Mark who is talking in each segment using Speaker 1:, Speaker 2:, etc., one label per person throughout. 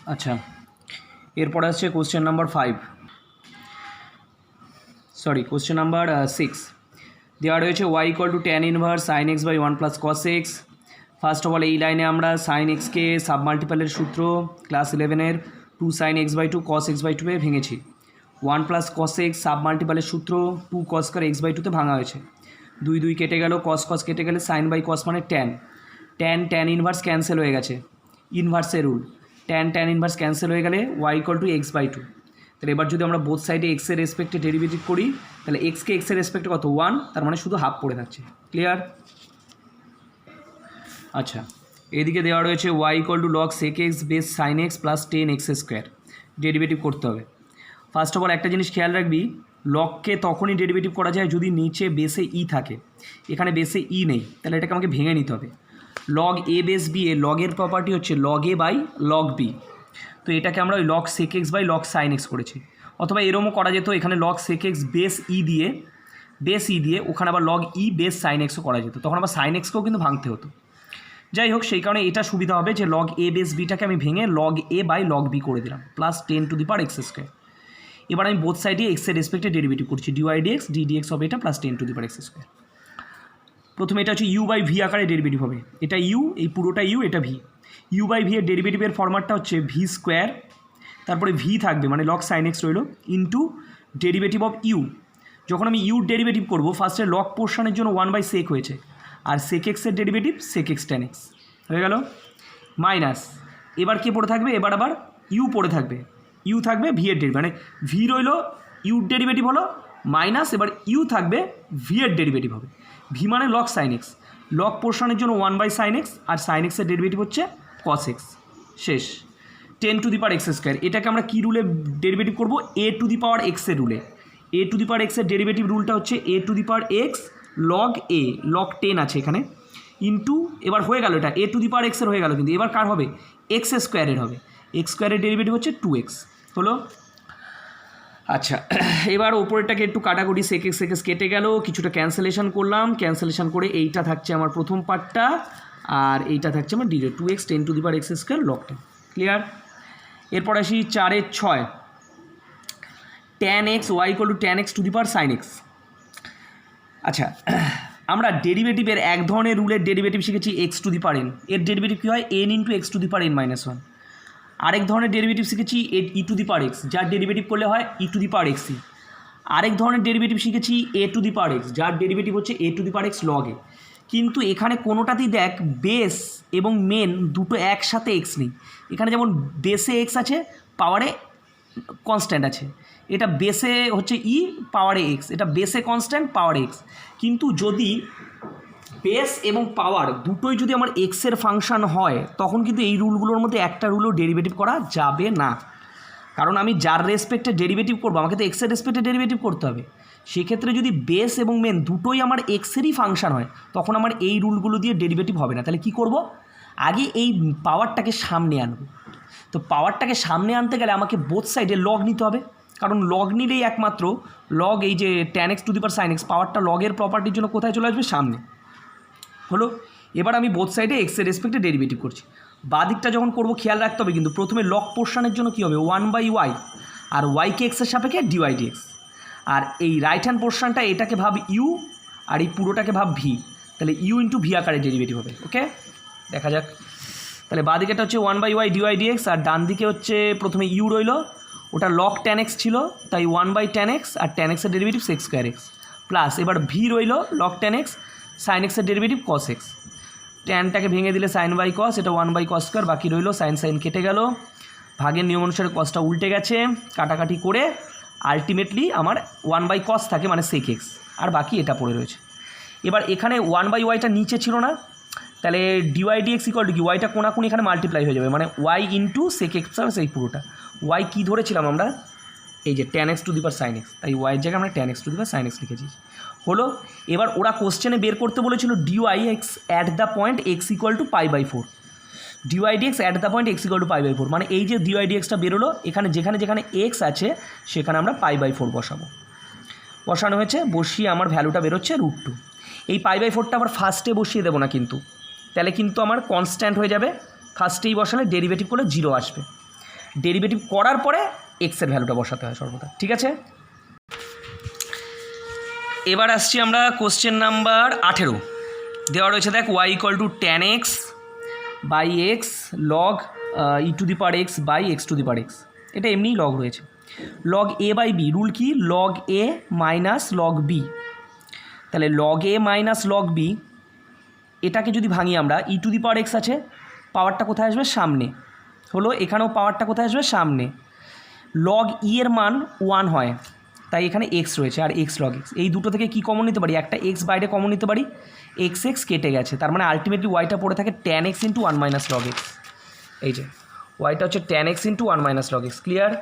Speaker 1: আচ্ছা, এরপরে আসছে question number 5, sorry question number 6। দেওয়া রয়েছে y equal to tan inverse sine x by 1 plus cos x. First of all এই লাইনে আমরা সাইন এক্সকে সাবমাল্টিপালের সূত্র ক্লাস 11-এর 2 sine x by 2 cos x by 2 এ ভেঙেছি। 1 প্লাস কস এক্স সাবমাল্টিপালের সূত্র 2 কস স্কয়ার এক্স বাই 2 তে ভাঙা হয়েছে। 2 2 কেটে গেল, কস কস কেটে গেলে সাইন বাই কস মানে ট্যান, ট্যান ইনভার্স ক্যান্সেল হয়ে গেছে, ইনভার্সের রুল, ট্যান ইনভার্স ক্যান্সেল হয়ে গেলে y equal to x by 2। তাহলে এবার যদি আমরা বোথ সাইডে এক্সের রেসপেক্টে ডেরিভেটিভ করি তাহলে এক্সকে এক্সের রেসপেক্টে কত 1, তার মানে শুধু হাফ পড়ে থাকছে। ক্লিয়ার? আচ্ছা, এদিকে দেওয়া রয়েছে y equal to log sec x base sine x plus ten x square, derivative করতে হবে। ফার্স্ট অফ অল একটা জিনিস খেয়াল রাখবি, লগকে তখনই ডেরিভেটিভ করা যায় যদি নিচে বেসে ই থাকে, এখানে বেসে ই নেই, তাহলে এটাকে আমাকে ভেঙে নিতে হবে। Log a base b a, লগের প্রপার্টি হচ্ছে log a by log b, তো এটাকে আমরা ওই log sec x by log sine x করেছি। অথবা এরমও করা যেত, এখানে log sec x base e দিয়ে ওখানে আবার লগ ই বেস সাইন এক্সও করা যেত, তখন আবার সাইন এক্সকেও কিন্তু ভাঙতে হতো। যাই হোক, সেই কারণে এটা সুবিধা হবে যে লগ এ বেস বিটাকে আমি ভেঙে log a by log b করে দিলাম, plus 10 to the power x square. এবার আমি বোথ সাইডে এক্সের রেসপেক্টে ডেরিভেটিভ করছি, ডিওয়াই ডিএক্স ডিএক্স হবে এটা plus 10 to the power x square. প্রথমে এটা হচ্ছে ইউ বাই ভি আকারে ডেরিভেটিভ হবে, এটা ইউ, এই পুরোটা ইউ, এটা ভি। ইউ বাই ভি এর ডেরিভেটিভের ফরম্যাটটা হচ্ছে ভি স্কোয়ার, তারপরে ভি থাকবে মানে লগ সাইন এক্স রইল, ইন্টু ডেরিভেটিভ অফ ইউ। যখন আমি ইউর ডেরিভেটিভ করবো ফার্স্টে লগ পোর্শনের জন্য 1 বাই সেক হয়েছে, আর সেক এক্সের derivative sec x tan x হয়ে গেল, মাইনাস এবার কে পড়ে থাকবে, এবার আবার ইউ পড়ে থাকবে, ইউ থাকবে ভি এর ডেরিভেটিভ, মানে ভি রইল ইউর ডেরিভেটিভ হলো, মাইনাস এবার ইউ থাকবে ভি এর ডেরিভেটিভ হবে। ভি মানে লগ সাইন এক্স, লগ পোর্শনের জন্য 1 বাই সাইন এক্স, আর সাইন এক্সের ডেরিভেটিভ হচ্ছে কস এক্স, শেষ। 10 to the power x square, এটাকে আমরা কী রুলে ডেরিভেটিভ করবো, এ টু দি পাওয়ার এক্সের রুলে। এ টু দি পাওয়ার এক্সের ডেরিভেটিভ রুলটা হচ্ছে a to the power x log a, log 10 আছে এখানে, ইন্টু এবার হয়ে গেল এটা এ টু দি পাওয়ার এক্সের হয়ে গেল, কিন্তু এবার কার হবে, এক্স স্কোয়ারের হবে, এক্স স্কোয়ারের ডেরিভেটিভ হচ্ছে 2x হলো। আচ্ছা, এবার ওপরেরটাকে একটু কাটাকুটি, সেক এক্স কেটে গেল, কিছুটা ক্যান্সেলেশন করলাম, ক্যান্সেলেশন করে এইটা থাকছে আমার প্রথম পার্টটা, আর এইটা থাকছে আমার direct 2x 10 to the power x square log 10। Clear? এরপর আসি 4/6, tan x y equal to tan x to the power sine x. আচ্ছা, আমরা ডেরিভেটিভের এক ধরনের রুলের ডেরিভেটিভ শিখেছি x to the power n, এর ডেরিভেটিভ কী হয় n into x to the power n minus 1। আরেক ধরনের ডেরিভেটিভ শিখেছি e to the power x, যার ডেরিভেটিভ করলে হয় ই টু দি পাওয়ার এক্সই। আরেক ধরনের ডেরিভেটিভ শিখেছি a to the power x, যার ডেরিভেটিভ হচ্ছে a to the power x log a. কিন্তু এখানে কোনোটাতেই দেখ বেস এবং মেন দুটো একসাথে এক্স নেই, এখানে যেমন বেসে এক্স আছে, পাওয়ারে কনস্ট্যান্ট আছে, এটা বেসে হচ্ছে ই, পাওয়ারে এক্স, এটা বেসে কনস্ট্যান্ট পাওয়ারে এক্স। কিন্তু যদি বেস এবং পাওয়ার দুটোই যদি আমার এক্সের ফাংশান হয়, তখন কিন্তু এই রুলগুলোর মধ্যে একটা রুলও ডেরিভেটিভ করা যাবে না, কারণ আমি যার রেসপেক্টে ডেরিভেটিভ করবো আমাকে তো এক্সের রেসপেক্টে ডেরিভেটিভ করতে হবে। সেক্ষেত্রে যদি বেস এবং মেন দুটোই আমার এক্সেরই ফাংশান হয়, তখন আমার এই রুলগুলো দিয়ে ডেরিভেটিভ হবে না। তাহলে কি করব, আগে এই পাওয়ারটাকে সামনে আনবো। তো পাওয়ারটাকে সামনে আনতে গেলে আমাকে বোথ সাইডে লগ নিতে হবে, কারণ লগ নিলেই একমাত্র লগ এই যে tan x to the power sine x পাওয়ারটা লগের প্রপার্টির জন্য কোথায় চলে আসবে, সামনে হলো। এবার আমি বোথ সাইডে এক্সের রেসপেক্টে ডেরিভেটিভ করছি। বাঁ দিকটা যখন করবো খেয়াল রাখতে হবে কিন্তু প্রথমে লগ পোর্শনের জন্য কী হবে 1 বাই ওয়াই, আর ওয়াইকে এক্সের সাপেক্ষে ডিওয়াই ডিএক্স, আর এই রাইট হ্যান্ড পোর্শনটা এটাকে ভাব ইউ, আর এই পুরোটাকে ভাব ভি, তাহলে ইউ ইন্টু ভি আকারে ডেরিভেটিভ হবে। ওকে, দেখা যাক। তাহলে বাঁ দিকেটা হচ্ছে 1 বাই ওয়াই ডিওয়াই ডিএক্স, আর ডান দিকে হচ্ছে প্রথমে ইউ রইল, ওটা লগ ট্যান এক্স ছিল তাই 1 বাই ট্যান এক্স, আর ট্যান এক্সের derivative sec square x, plus এবার ভি রইল লগ ট্যান এক্স, সাইন এক্সের ডেরিভেটিভ কস এক্স, ট্যানটাকে ভেঙে দিলে সাইন বাই কস, এটা 1 বাই কস স্কোয়ার, বাকি রইল সাইন সাইন কেটে গেল, ভাগের নিয়ম অনুসারে কসটা উল্টে গেছে, কাটাকাটি করে আলটিমেটলি আমার 1 বাই কস থাকে মানে সেক এক্স, আর বাকি এটা পড়ে রয়েছে। এবার এখানে 1 বাই ওয়াইটা নিচে ছিল না, তাহলে ডিওয়াই ডিএক্স ইকুয়াল টু কি, ওয়াইটা কোনাকুনি এখানে মাল্টিপ্লাই হয়ে যাবে, মানে ওয়াই ইন্টু সেক এক্স সেই পুরোটা। ওয়াই কী ধরেছিলাম আমরা, এই যে tan x to the power sine x, তাই ওয়াইয়ের জায়গায় আমরা tan x to the power sine x লিখেছি হলো। এবার ওরা কোশ্চেনে বের করতে বলেছিল dy x at the point x equal to pi by 4, dy dx at the point x equal to pi by 4, মানে এই যে ডিওয়াই ডিএক্সটা বেরোলো, এখানে যেখানে যেখানে এক্স আছে সেখানে আমরা পাই বাই 4 বসাবো। বসানো হয়েছে, বসিয়ে আমার ভ্যালুটা বেরোচ্ছে √2। এই পাই বাই 4টা আবার ফার্স্টে বসিয়ে দেবো না কিন্তু, তাহলে কিন্তু আমার কনস্ট্যান্ট হয়ে যাবে, ফার্স্টেই বসালে ডেরিভেটিভ করলে 0 আসবে। ডেরিভেটিভ করার পরে এক্সের ভ্যালুটা বসাতে হয় সর্বদা। ঠিক আছে, এবার আসছি আমরা কোশ্চেন নাম্বার 18। দেওয়া রয়েছে দেখ y equal to tan x by x log e to the power x by x to the power x. এটা এমনিই লগ রয়েছে। Log a by b, rule কি log a minus log b. তাহলে log a minus log b, এটাকে যদি ভাঙি আমরা ই to the power x আছে, পাওয়ারটা কোথায় আসবে সামনে, হলো এখানেও পাওয়ারটা কোথায় আসবে সামনে। লগ ই এর মান 1 হয়, তাই এখানে এক্স রয়েছে আর এক্স লগ এক্স। এই দুটো থেকে কি কমন নিতে পারি, একটা এক্স বাইরে কমন নিতে পারি, এক্স এক্স কেটে গেছে, তার মানে আলটিমেটলি ওয়াইটা পড়ে থাকে tan x into 1 minus log x. এই যে ওয়াইটা হচ্ছে tan x into 1 minus log x. Clear?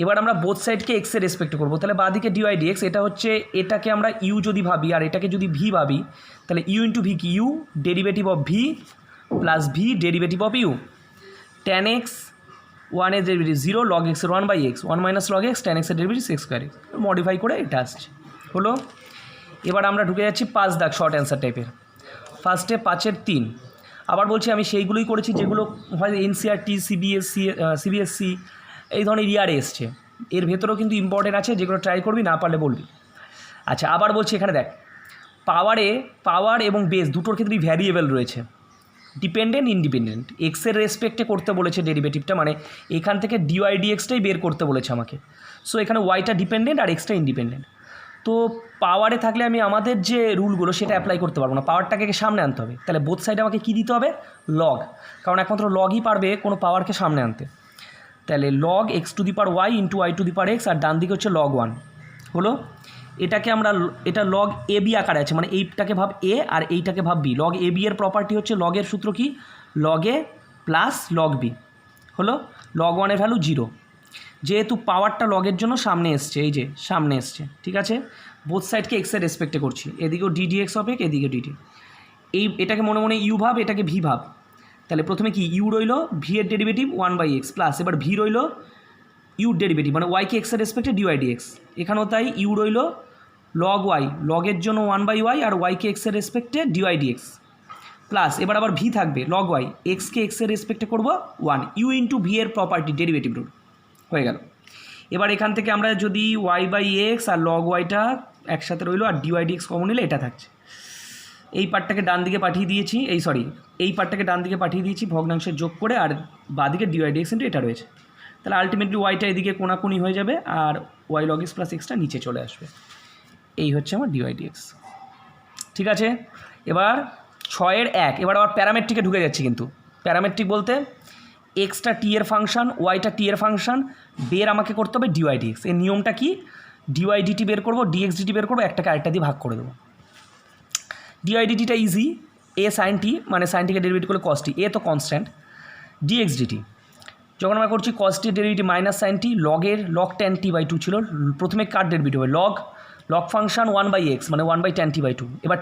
Speaker 1: এবার আমরা বোথ সাইডকে এক্সের রেসপেক্ট করবো। তাহলে বাঁদিকে ডিওয়াই ডিএক্স, এটা হচ্ছে এটাকে আমরা ইউ যদি ভাবি আর এটাকে যদি ভি ভাবি, তাহলে ইউ ইন্টু ভি কি u derivative of v plus v derivative of u. tan x 1 এর ডেরিভেটিভ 0, লগ এক্সের 1 by x, 1 minus log x, tan এক্সের derivative x square x, modify করে এটা আসছে। হলো, এবার আমরা ঢুকে যাচ্ছি 5 দাগ শর্ট অ্যান্সার টাইপের। ফার্স্টে 5-এর 3। আবার বলছি আমি সেইগুলোই করেছি যেগুলো হয় এনসিআরটি, সিবিএসসি এই ধরনের ইয়ারে এসছে। এর ভেতরেও কিন্তু ইম্পর্টেন্ট আছে, যেগুলো ট্রাই করবি, না পারলে বলবি। আচ্ছা, আবার বলছি এখানে দেখ পাওয়ার এবং বেস দুটোর ক্ষেত্রেই ভ্যারিয়েবল রয়েছে, ডিপেন্ডেন্ট ইন্ডিপেন্ডেন্ট। এক্সের রেসপেক্টে করতে বলেছে ডেরিভেটিভটা, মানে এখান থেকে ডিওয়াই ডিএক্সটাই বের করতে বলেছে আমাকে। সো এখানে ওয়াইটা ডিপেন্ডেন্ট আর এক্সটা ইন্ডিপেন্ডেন্ট। তো পাওয়ারে থাকলে আমি আমাদের যে রুলগুলো সেটা অ্যাপ্লাই করতে পারবো না, পাওয়ারটাকে সামনে আনতে হবে। তাহলে বোথ সাইডে আমাকে কী দিতে হবে, লগ, কারণ একমাত্র লগই পারবে কোনো পাওয়ারকে সামনে আনতে। তাহলে log x to the power y into y to the power x, আর ডান দিকে হচ্ছে লগ 1। হলো, এটাকে আমরা, এটা লগ এ বি আকারে আছে, মানে এইটাকে ভাব এ আর এইটাকে ভাব বি। লগ এ বি এর প্রপার্টি হচ্ছে, লগের সূত্র কি লগ এ প্লাস লগ বি। হলো, লগ 1 এর ভ্যালু 0, যেহেতু পাওয়ারটা লগের জন্য সামনে এসছে, এই যে সামনে এসছে। ঠিক আছে, বোথ সাইডকে এক্সের রেসপেক্টে করছি, এদিকেও ডিডি এক্স অফ এক্স, এদিকে ডিডি। এটাকে মনে মনে ইউ ভাব, এটাকে ভি ভাব। তাহলে প্রথমে কি ইউ রইল ভি এর ডেরিভেটিভ 1 বাই এক্স প্লাস, এবার ভি রইল ইউর ডেরিভেটিভ মানে ওয়াইকে এক্সের রেসপেক্টে ডিওয়াই ডিএক্স। এখানেও তাই ইউ রইল লগ ওয়াই, লগের জন্য 1 বাই ওয়াই আর ওয়াইকে এক্সের রেসপেক্টে ডিওয়াই ডিএক্স প্লাস, এবার আবার ভি থাকবে লগ ওয়াই, এক্সকে এক্সের রেসপেক্টে করবো 1, ইউ ইন্টু ভি এর প্রপার্টি ডেরিভেটিভ রুল হয়ে গেল। এবার এখান থেকে আমরা যদি ওয়াই বাই এক্স আর লগ ওয়াইটা একসাথে রইলো আর ডিওয়াই ডিএক্স কমন নিলে এটা থাকছে। এই পার্টটাকে ডান দিকে পাঠিয়ে দিয়েছি, এই পার্টটাকে ডান দিকে পাঠিয়ে দিয়েছি ভগ্নাংশের যোগ করে, আর বাদিকে ডিওয়াই ডিএক্স ইন্টু এটা রয়েছে। তাহলে আলটিমেটলি ওয়াইটা এদিকে কোনাকুনি হয়ে যাবে আর ওয়াই লগ এক্স প্লাস এক্সটা নিচে চলে আসবে। এই হচ্ছে আমার ডিওয়াই ডিএক্স। ঠিক আছে, এবার 6-এর 1। এবার আবার প্যারামেট্রিকে ঢুকে যাচ্ছি, কিন্তু প্যারামেট্রিক বলতে এক্সটা টি এর ফাংশন, ওয়াইটা টি এর ফাংশন, বের আমাকে করতে হবে ডিওয়াই ডিএক্স। এর নিয়মটা কি, ডিওয়াই ডিটি বের করবো, ডিএক্স ডিটি বের করবো, একটাকে আরেকটা দিয়ে ভাগ করে দেবো। ডিওয়াই ডিটিটা ইজি, এ সাইন টি মানে সাইন টিকে ডেরিভেটিভ করলে কস টি, এ তো কনস্ট্যান্ট। ডিএক্স ডিটি যখন আমরা করছি cos t derivative minus sine t, লগের লগ ট্যান টি বাই 2 ছিল, প্রথমে কার ডেরিভেটিভ হবে লগ ফাংশন 1 বাই এক্স মানে 1 বাই ট্যান টি বাই 2। এবার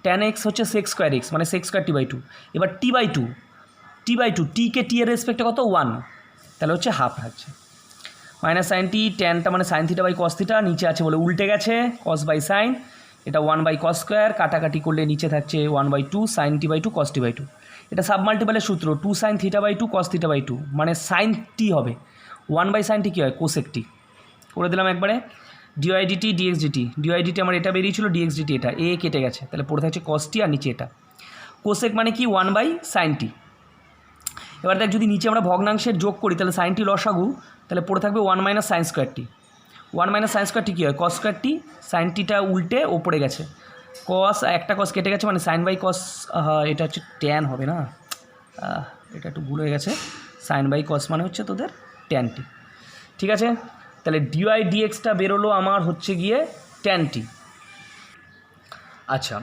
Speaker 1: ট্যান এক্স হচ্ছে সেক্স স্কোয়ার এক্স মানে সেক্স স্কোয়ার টি বাই 2। এবার টি বাই টু টিকে টি এর রেসপেক্টে কত 1, তাহলে হচ্ছে হাফ থাকছে। মাইনাস সাইন টি, ট্যানটা মানে sine theta by cos theta, নিচে আছে বলে উল্টে গেছে, কস বাই সাইন, এটা 1 বাই কস স্কোয়ার, কাটাকাটি করলে নিচে থাকছে 1 by 2 sine t by 2 cos t by 2। এটা সাবমাল্টিপালের সূত্র, 2 sine theta by 2 cos theta by 2 মানে সাইন টি হবে, 1 বাই সাইন টি কী হয় কোসেক টি। করে দিলাম একবারে। Dy dt dx dt, dy dt আমার এটা বেরিয়েছিল, ডিএক্স ডিটি এটা এ কেটে গেছে, তাহলে পড়ে থাকছে কস টি আর নিচে এটা কোসেক মানে কি 1 বাই সাইন টি। এবার দেখ যদি নিচে আমরা ভগ্নাংশের যোগ করি তাহলে সাইন টি লসাগু, তাহলে পড়ে থাকবে 1 মাইনাস সাইন স্কোয়ার টি। 1 মাইনাস সাইন স্কোয়ার টি কী হয় কস স্কোয়ার টি, সাইন টিটা উল্টে ওপরে গেছে, কস একটা কস কেটে গেছে মানে সাইন বাই কস, এটা হচ্ছে ট্যান হবে না, এটা একটু ভুল হয়ে গেছে, সাইন বাই কস মানে হচ্ছে তোদের ট্যান টি। ঠিক আছে, তাহলে ডিওয়াই ডিএক্সটা বেরোলো আমার হচ্ছে গিয়ে ট্যান টি। আচ্ছা,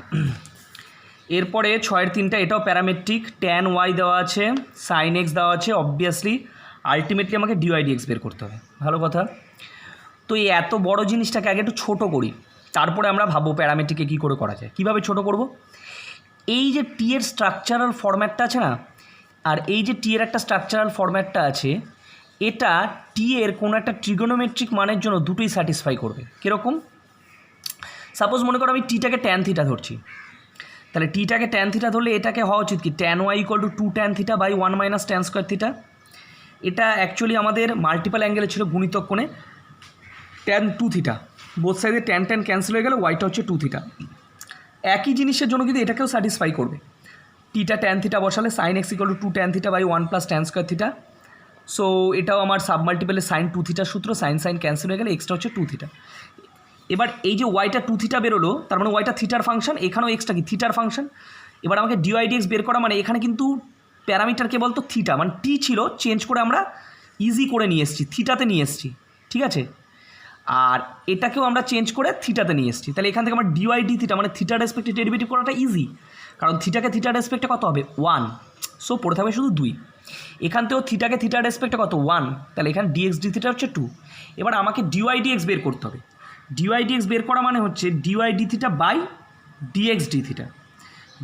Speaker 1: এরপরে 6-এর 3টা, এটাও প্যারামেট্রিক, ট্যান ওয়াই দেওয়া আছে, সাইন এক্স দেওয়া আছে, অবভিয়াসলি আলটিমেটলি আমাকে ডিওয়াই ডিএক্স বের করতে হবে। ভালো কথা। তো এই এত বড় জিনিসটাকে আগে একটু ছোটো করি, তারপরে আমরা ভাববো প্যারামেট্রিকে কী করে করা যায়, কীভাবে ছোটো করব। এই যে টি এর স্ট্রাকচারাল ফরম্যাটটা আছে না, আর এই যে টি এর একটা স্ট্রাকচারাল ফরম্যাটটা আছে, এটা টি এর কোনো একটা ট্রিগোনোমেট্রিক মানের জন্য দুটোই স্যাটিসফাই করবে। কীরকম, সাপোজ মনে করো আমি টিটাকে ট্যান থিটা ধরছি, তাহলে টিটাকে ট্যান থিটা ধরলে এটাকে হওয়া উচিত কি tan y equal to 2 tan theta by 1 minus tan square theta. এটা অ্যাকচুয়ালি আমাদের মাল্টিপল অ্যাঙ্গেলে ছিল গুণিতক কোণে tan 2 থিটা, বোথ সাইডে tan tan ক্যান্সেল হয়ে গেল, ওয়াইটা হচ্ছে 2 থিটা। একই জিনিসের জন্য কিন্তু এটাকেও স্যাটিসফাই করবে। টিটা tan থিটা বসালে sin x = 2 tan theta by 1 + tan square theta. So এটাও আমার সাব মাল্টিপেলে sin 2 থিটার সূত্র, sin ক্যান্সেল হয়ে গেলে এক্সটা হচ্ছে 2 থিটা। এবার এই যে ওয়াইটা 2 থিটা বেরোলো, তার মানে ওয়াইটা থিটার ফাংশন, এখানেও এক্সটা কি থিটার ফাংশন। এবার আমাকে dy dx বের করা, মানে এখানে কিন্তু প্যারামিটার কে বলতো থিটা, মানে টি ছিল, চেঞ্জ করে আমরা ইজি করে নিয়ে এসেছি, থিটাতে নিয়ে এসেছি, ঠিক আছে। আর এটাকেও আমরা চেঞ্জ করে থিটাতে নিয়ে এসেছি। তাহলে এখান থেকে আমার dy d থিটা মানে থিটার রেসপেক্টে ডেরিভেটিভ করাটা ইজি, কারণ থিটাকে থিটার রেসপেক্টে কত হবে 1, সো পড়ে থাকবে শুধু 2। এখান থেকেও থিটাকে থিটার রেসপেক্টে কত 1, তাহলে এখানে dx d থিটা হচ্ছে 2। এবার আমাকে dy dx বের করতে হবে। dy dx বের করা মানে হচ্ছে dy d theta by dx d theta.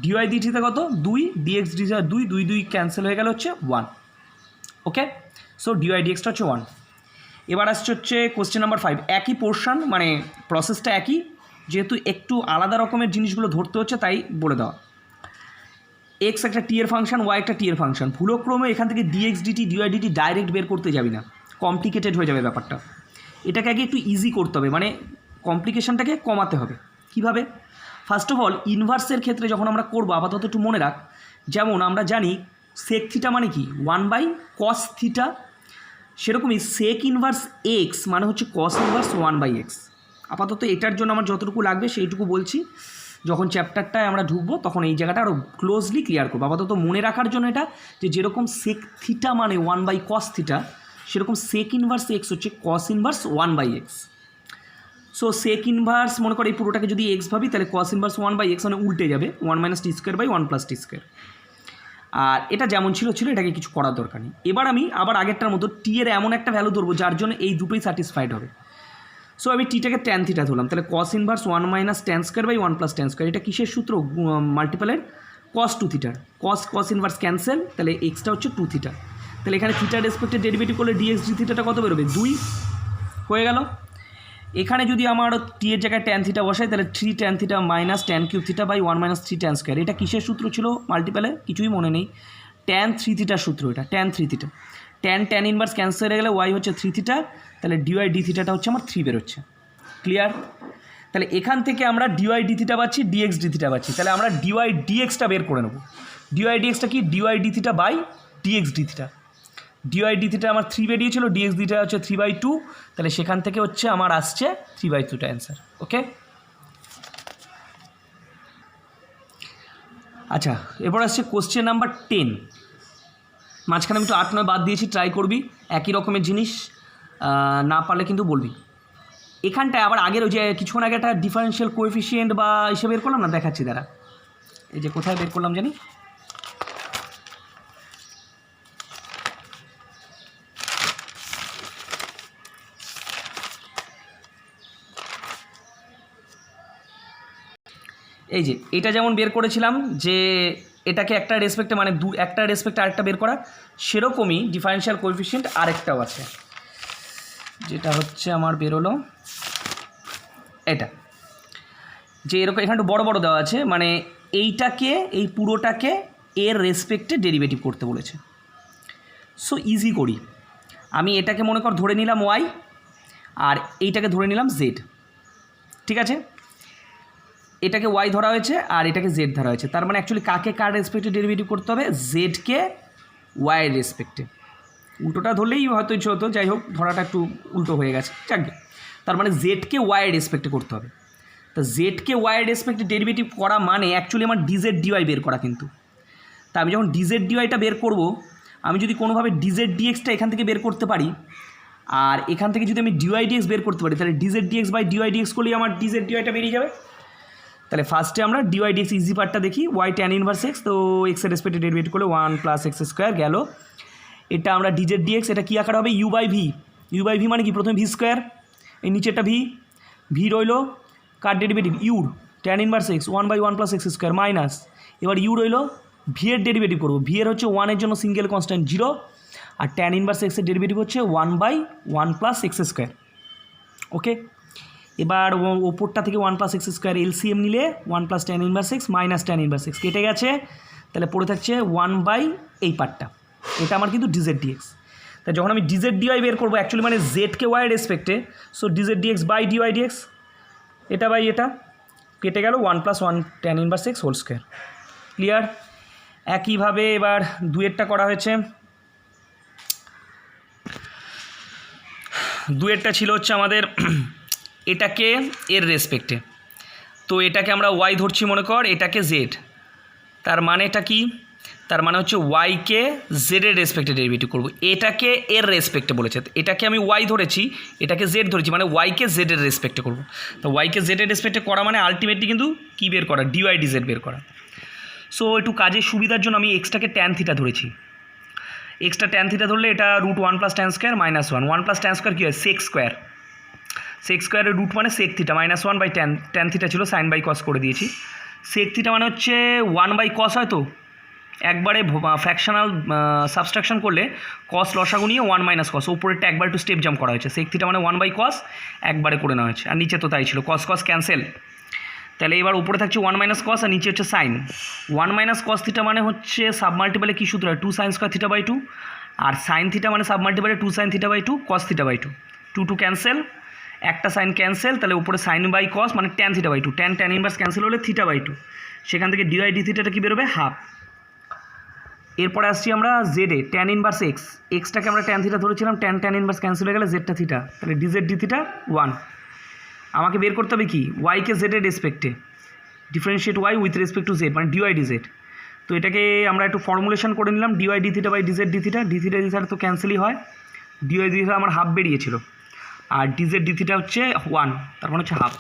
Speaker 1: dy d theta কত 2, dx d থিটা 2, 2 2 ক্যান্সেল হয়ে গেল হচ্ছে 1। ওকে, সো dy dxটা হচ্ছে 1। এবার আসছে হচ্ছে কোশ্চেন নাম্বার 5, একই পোর্শন, মানে প্রসেসটা একই, যেহেতু একটু আলাদা রকমের জিনিসগুলো ধরতে হচ্ছে তাই বলে দেওয়া। এক্স একটা টি এর ফাংশন, ওয়াই একটা টি এর ফাংশন, ভুলক্রমে এখান থেকে dx dt dy dt direct বের করতে যাবি না, কমপ্লিকেটেড হয়ে যাবে ব্যাপারটা। এটাকে আগে একটু ইজি করতে হবে, মানে কমপ্লিকেশনটাকে কমাতে হবে। কিভাবে? ফার্স্ট অফ অল ইনভার্সের ক্ষেত্রে যখন আমরা করবো, আপাতত একটু মনে রাখ, যেমন আমরা জানি সেক থিটা মানে কি 1/cos থিটা, সেরকমই সেক ইনভার্স এক্স মানে হচ্ছে কস ইনভার্স 1/x। আপাতত এটার জন্য আমার যতটুকু লাগবে সেইটুকু বলছি, যখন চ্যাপ্টারটায় আমরা ঢুকবো তখন এই জায়গাটা আরও ক্লোজলি ক্লিয়ার করবো। আপাতত মনে রাখার জন্য এটা, যে যেরকম সেক থিটা মানে 1/cos থিটা, সেরকম সেক ইনভার্স এক্স হচ্ছে cos inverse 1/x। So sec inverse মনে করো এই পুরোটাকে যদি এক্স ভাবি, তাহলে কস ইনভার্স 1/x মানে উল্টে যাবে 1 - t²/1 + t²। আর এটা যেমন ছিল এটাকে কিছু করার দরকার নেই। এবার আমি আবার আগেরটার মতো টি এর এমন একটা ভ্যালু ধরবো যার জন্য এই দুটোই স্যাটিসফাইড হবে। সো আমি টিটাকে tan থিটা ধরলাম, তাহলে cos ইনভার্স 1 - tan²/1 + tan²। এটা কিসের সূত্র? মাল্টিপলের cos 2 থিটার। cos ইনভার্স ক্যান্সেল, তাহলে এক্সটা হচ্ছে 2 থিটা। তাহলে এখানে থিটার রেসপেক্টে ডেরিভেটিভ করলে dx d থিটাটা কত বেরোবে? 2 হয়ে গেল। এখানে যদি আমার টি এর জায়গায় tan থিটা বসাই, তাহলে 3 tan theta minus tan³ থিটা/1 - 3 tan²। এটা কিসের সূত্র ছিল মাল্টিপলে? কিছুই মনে নেই, tan 3 থিটার সূত্র এটা, tan 3 theta. tan inverse cancel হয়ে গেলে y হচ্ছে 3 থিটা, তাহলে dy d থিটাটা হচ্ছে আমার 3 বেরোচ্ছে। ক্লিয়ার? তাহলে এখান থেকে আমরা dy d থিটা পাচ্ছি, dx d থিটা পাচ্ছি, তাহলে আমরা dy dxটা বের করে নেব। dy dxটা কি? dy d theta by dx d theta. dy d theta আমার 3 বেরিয়েছিল, dx d থিটা হচ্ছে 3/2, তাহলে সেখান থেকে হচ্ছে আমার আসছে 3/2টা অ্যান্সার। ওকে, আচ্ছা এরপর আসছে কোশ্চেন নাম্বার 10। মাঝখানে আমি একটু 8 9 বাদ দিয়েছি, ট্রাই করবি একই রকমের জিনিস, না পারলে কিন্তু বলবি। এখানটায় আবার আগের ওই যে কিছুক্ষণ আগে একটা ডিফারেন্সিয়াল কোএফিসিয়েন্ট বা হিসেবে বের করলাম না, দেখাচ্ছি দাঁড়া। এই যে কোথায় বের করলাম জানি, এই যে এটা যেমন বের করেছিলাম যে এটাকে একটা রেসপেক্টে মানে একটা রেসপেক্টে আরেকটা বের করা, সেরকমই ডিফারেন্সিয়াল কোএফিসিয়েন্ট আরেকটাও আছে, যেটা হচ্ছে আমার বেরোলো এটা, যে এরকম এখানে একটু বড় বড় দেওয়া আছে, মানে এইটাকে এই পুরোটাকে এর রেসপেক্টে ডেরিভেটিভ করতে বলেছে। সো ইজি করি, আমি এটাকে মনে কর ধরে নিলাম y, আর এইটাকে ধরে নিলাম z, ঠিক আছে। এটাকে y ধরা হয়েছে আর এটাকে z ধরা হয়েছে, তার মানে অ্যাকচুয়ালি কাকে কার রেসপেক্টে ডেরিভেটিভ করতে হবে? জেডকে y এর রেসপেক্টে। উল্টোটা ধরলেই হয়তো ইচ্ছে হতো, যাই হোক ধরাটা একটু উল্টো হয়ে গেছে, যাকে তার মানে জেডকে y এর রেসপেক্টে করতে হবে। তো জেডকে y এর রেসপেক্টে ডেরিভেটিভ করা মানে অ্যাকচুয়ালি আমার dz dy বের করা, কিন্তু তা আমি যখন dz dyটা বের করব, আমি যদি কোনোভাবে dz dxটা এখান থেকে বের করতে পারি, আর এখান থেকে যদি আমি dy dx বের করতে পারি, তাহলে dz dx/dy dx করলেই আমার dz dyটা বেরিয়ে যাবে। তাহলে ফার্স্টে আমরা dy dx ইজি পার্টটা দেখি, y tan ইনভার্স x, তো x এর রেসপেক্টে ডেরিভেটিভ করলে 1 + x² গেল। এটা আমরা dz dx, এটা কী আকার হবে? u/v। u/v মানে কি? প্রথমে v², এই নিচেরটা v রইল, কার ডেরিভেটিভ? ইউর tan inverse x 1/1 + x² minus, এবার ইউ রইল, ভি এর ডেরিভেটিভ করবো, ভি এর হচ্ছে 1 এর জন্য সিঙ্গেল কনস্ট্যান্ট 0, আর tan ইনভার্স x এর ডেরিভেটিভ হচ্ছে 1/1 + x²। ওকে, এবার ওপরটা থেকে 1 + x² এলসিএম নিলে 1 + tan inverse x minus tan inverse x কেটে গেছে, তাহলে পড়ে থাকছে 1/, এই পার্টটা, এটা আমার কিন্তু dz dx। তাই যখন আমি ডিজেড ডিওয়াই বের করবো অ্যাকচুয়ালি মানে জেডকে ওয়াই রেসপেক্টে, so dz dx by dy dx, এটা বাই এটা কেটে গেল 1 + 1 tan inverse x whole square. Clear? একইভাবে এবার দুয়েরটা করা হয়েছে। দুয়েরটা ছিল হচ্ছে আমাদের এটাকে এর রেসপেক্টে, তো এটাকে আমরা ওয়াই ধরছি মনে কর, এটাকে জেড, তার মানেটা কি? তার মানে হচ্ছে ওয়াইকে জেডের রেসপেক্টে ডেরিভেটিভ করবো, এটাকে এর রেসপেক্টে বলেছে, এটাকে আমি ওয়াই ধরেছি, এটাকে জেড ধরেছি, মানে ওয়াইকে জেডের রেসপেক্টে করবো। তো ওয়াইকে জেডের রেসপেক্টে করা মানে আলটিমেটলি কিন্তু কী বের করা? ডিওয়াই ডিজেড বের করা। সো একটু কাজের সুবিধার জন্য আমি এক্সটাকে ট্যান থিটা ধরেছি। এক্সটা ট্যান থিটা ধরলে এটা √1 + tan স্কোয়ার -1, 1 + tan স্কোয়ার কী হয়? Sec square. সেক স্কোয়ারের রুট মানে sec theta, -1/tan, tan theta ছিল সাইন বাই কস করে দিয়েছি। সেক থিটা মানে হচ্ছে 1/cos, হয় তো একবারে ফ্র্যাকশনাল সাবস্ট্রাকশন করলে কস লসাগু নিয়ে 1 - cos, উপরেরটা একবার একটু স্টেপ জাম্প করা হয়েছে। সেক থিটা মানে 1/cos একবারে করে নেওয়া হয়েছে, আর নিচে তো তাই ছিল, cos cos ক্যান্সেল। তাহলে এবার উপরে থাকছে 1 - cos আর নিচে হচ্ছে সাইন। 1 - cos থিটা মানে হচ্ছে সাবমাল্টিপলে কী সূত্র হয়? 2 sin স্কোয়ার θ/2, আর সাইন থিটা মানে সাবমাল্টিপলে 2 sin θ/2 cos θ/2, 2 ক্যান্সেল, একটা সাইন ক্যান্সেল, তাহলে উপরে সাইন বাই কস মানে tan θ/2, tan ইনভার্স ক্যান্সেল হলে θ/2, সেখান থেকে ডিওয়াই ডি থিটাটা কী বেরোবে? হাফ। এরপরে আসছি আমরা জেডে, tan ইনভার্স এক্স, এক্সটাকে আমরা ট্যান থিটা ধরেছিলাম, tan ইনভার্স ক্যান্সেল হয়ে গেলে জেডটা থিটা, তাহলে ডিজেড ডি থিটা 1। আমাকে বের করতে হবে কি? ওয়াইকে জেডের রেসপেক্টে differentiate y with respect to z, মানে ডিওয়াই ডিজেড। তো এটাকে আমরা একটু ফর্মুলেশন করে নিলাম, dy d theta by dz d theta, d theta তো ক্যান্সেলই হয়, ডিওয়াই ডি থিটা আমার হাফ বেরিয়েছিল, আর ডিজেড ডি থিটা হচ্ছে 1, তার মানে হচ্ছে হাফ।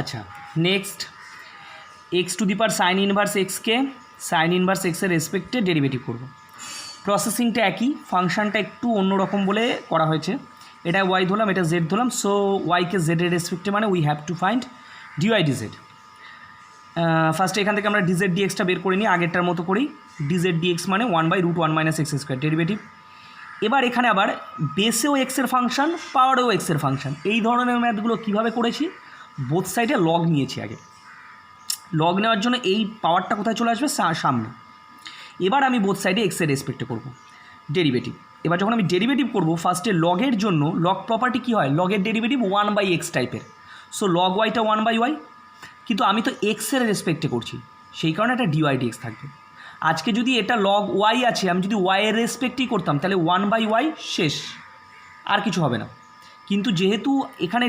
Speaker 1: আচ্ছা, নেক্সট x⁴ সাইন ইনভার্স এক্সকে সাইন ইনভার্স এক্সের রেসপেক্টে ডেরিভেটিভ করব। প্রসেসিংটা একই, ফাংশনটা একটু অন্যরকম বলে করা হয়েছে। এটা ওয়াই ধরলাম, এটা জেড ধরলাম, সো ওয়াইকে জেডের রেসপেক্টে মানে we have to find dy dz. ফার্স্টে এখান থেকে আমরা ডিজেড ডিএক্সটা বের করে নিই, আগেরটার মতো করেই। ডিজেড ডিএক্স মানে 1/√1 - x² ডেরিভেটিভ। এবার এখানে আবার বেসেও এক্সের ফাংশন, পাওয়ারেও এক্সের ফাংশন, এই ধরনের ম্যাথগুলো কীভাবে করেছি? বোথ সাইডে লগ নিয়েছি আগে। লগ নেওয়ার জন্য এই পাওয়ারটা কোথায় চলে আসবে? সামনে। এবার আমি বোথ সাইডে এক্সের রেসপেক্টে করব ডেরিভেটিভ। এবার যখন আমি ডেরিভেটিভ করব, ফার্স্টে লগের জন্য লগ প্রপার্টি কী হয়? লগের ডেরিভেটিভ 1/x টাইপের, সো লগ ওয়াইটা 1/y, কিন্তু আমি তো এক্সের রেসপেক্টে করছি, সেই কারণে একটা ডিওয়াই ডিএক্স থাকবে। আজকে যদি এটা লগ ওয়াই আছে, আমি যদি ওয়াইয়ের রেসপেক্টেই করতাম, তাহলে 1/y শেষ, আর কিছু হবে না। কিন্তু যেহেতু এখানে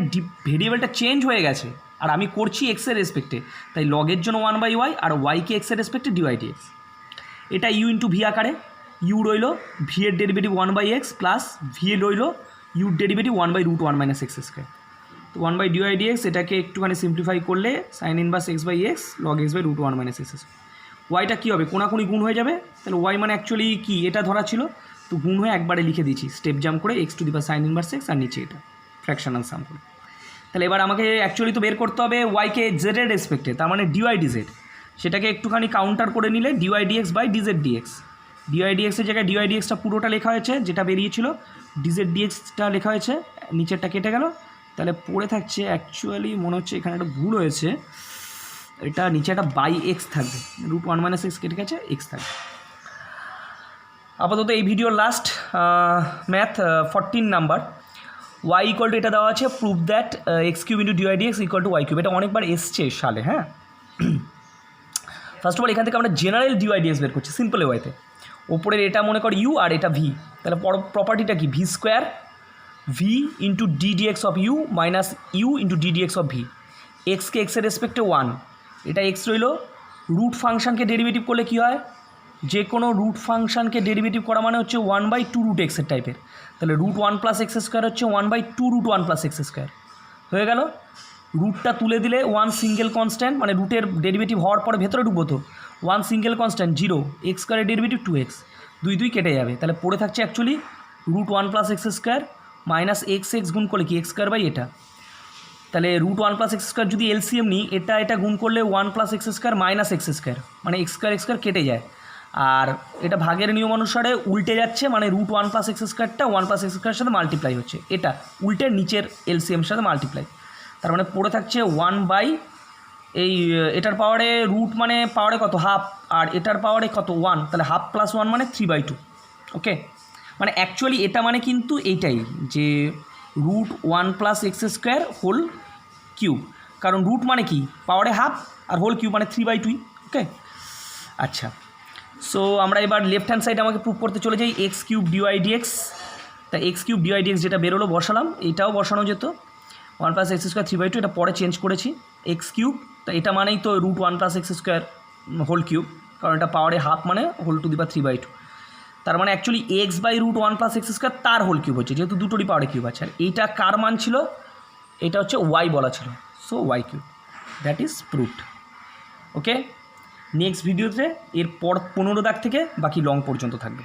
Speaker 1: ভেরিয়েবলটা চেঞ্জ হয়ে গেছে আর আমি করছি এক্সের রেসপেক্টে, তাই লগের জন্য 1/y আর ওয়াইকে এক্সের রেসপেক্টে ডিওয়াই ডিএক্স। এটা ইউ ইন্টু ভি আকারে, ইউ রইল ভি এর derivative 1/x plus V A রইল ইউর ডেরিভেটিভ 1/√1 - x²। তো 1/ডিওয়াই ডিএক্স, এটাকে একটুখানি সিম্পলিফাই করলে sign inverse x/x log x/√1 - x²। ওয়াইটা কী হবে? কোনাকুনি গুণ হয়ে যাবে, তাহলে ওয়াই মানে অ্যাকচুয়ালি কি? এটা ধরা ছিল, তো গুণ হয়ে একবারে লিখে দিচ্ছি স্টেপ জাম্প করে x⁴ সাইন ইনভার্স x, আর নিচে এটা ফ্র্যাকশনাল সাম করে। তাহলে এবার আমাকে অ্যাকচুয়ালি তো বের করতে হবে ওয়াইকে জেডের রেসপেক্টে, তার মানে ডিওয়াই ডিজেড। সেটাকে একটুখানি কাউন্টার করে নিলে dy dx by dz dx. Dy ডিএক্সের জায়গায় ডিওয়াই ডিএক্সটা পুরোটা লেখা হয়েছে, যেটা বেরিয়েছিল, ডিজেড ডিএক্সটা লেখা হয়েছে, নিচেরটা কেটে গেল, তাহলে পড়ে থাকছে অ্যাকচুয়ালি মনে হচ্ছে এখানে একটা ভুল হয়েছে, এটা নিচে একটা বাই এক্স থাকবে, √1 - x কেটে গেছে, এক্স থাকবে। আপাতত এই ভিডিওর লাস্ট ম্যাথ 14 নাম্বার, y = এটা দেওয়া আছে, prove that x³ × dy dx = y³। এটা অনেকবার এসছে সালে, হ্যাঁ। ফার্স্ট অফ অল এখান থেকে আমরা জেনারেল ডিওয়াই ডিএক্স বের করছি সিম্পল ওয়াইতে। ওপরের এটা মনে কর ইউ আর এটা ভি, তাহলে প্রপার্টিটা কি? V square v into d dx of u minus u into d dx of v. এক্সকে এক্সের রেসপেক্টে 1, এটা এক্স রইল। রুট ফাংশনকে ডেরিভেটিভ করলে কী হয়? যে কোনো রুট ফাংশনকে ডেরিভেটিভ করা মানে হচ্ছে 1/2√x এর টাইপের, তাহলে √1 + x² হচ্ছে 1/2√1 + x²। হয়ে গেল। রুটটা তুলে দিলে 1 সিঙ্গেল কনস্ট্যান্ট, মানে রুটের ডেরিভেটিভ হওয়ার পরে ভেতরে ঢুকবো, তো 1 single constant 0, x² derivative 2x, 2 কেটে যাবে, তাহলে পড়ে থাকছে অ্যাকচুয়ালি √1 + x² মাইনাস x গুণ করলে কি x² বাই এটা, তাহলে √1 + x² যদি এলসিএম নিই, এটা গুণ করলে 1 + x² মাইনাস x², মানে x² কেটে যায়, আর এটা ভাগের নিয়ম অনুসারে উল্টে যাচ্ছে, মানে √1 + x²টা 1 + x² সাথে মাল্টিপ্লাই হচ্ছে, এটা উল্টে নিচের এলসিএমের সাথে মাল্টিপ্লাই, তার মানে পড়ে থাকছে 1 এই এটার পাওয়ারে রুট মানে পাওয়ারে কত? হাফ, আর এটার পাওয়ারে কত? 1, তাহলে হাফ + 1 মানে 3/2, ওকে, মানে অ্যাকচুয়ালি এটা মানে কিন্তু এইটাই যে রুট 1+x² হোল কিউব, কারণ রুট মানে কি পাওয়ারে হাফ আর হোল কিউব মানে 3/2। ওকে, আচ্ছা, সো আমরা এবার লেফট হ্যান্ড সাইড আমাকে প্রুভ করতে চলে যাই x³ dy/dx। তা x³ dy/dx যেটা বেরোলো বসালাম, এইটাও বসানো যেত 1+x² 3/2, এটা পরে চেঞ্জ করেছি x³। তা এটা মানেই তো রুট 1+x² হোল কিউব, কারণ এটা পাওয়ারে হাফ মানে হোল টু দি পাওয়ার 3/2। তার মানে অ্যাকচুয়ালি x/রুট 1+x² তার হোল কিউব হচ্ছে, যেহেতু দুটোরই পাওয়ারে কিউব আছে। আর এইটা কার মান ছিল, এটা হচ্ছে y বলা ছিল, so y³ that is proved. Okay, next ভিডিওতে এর পর 15 দাগ থেকে বাকি লং পর্যন্ত থাকবে।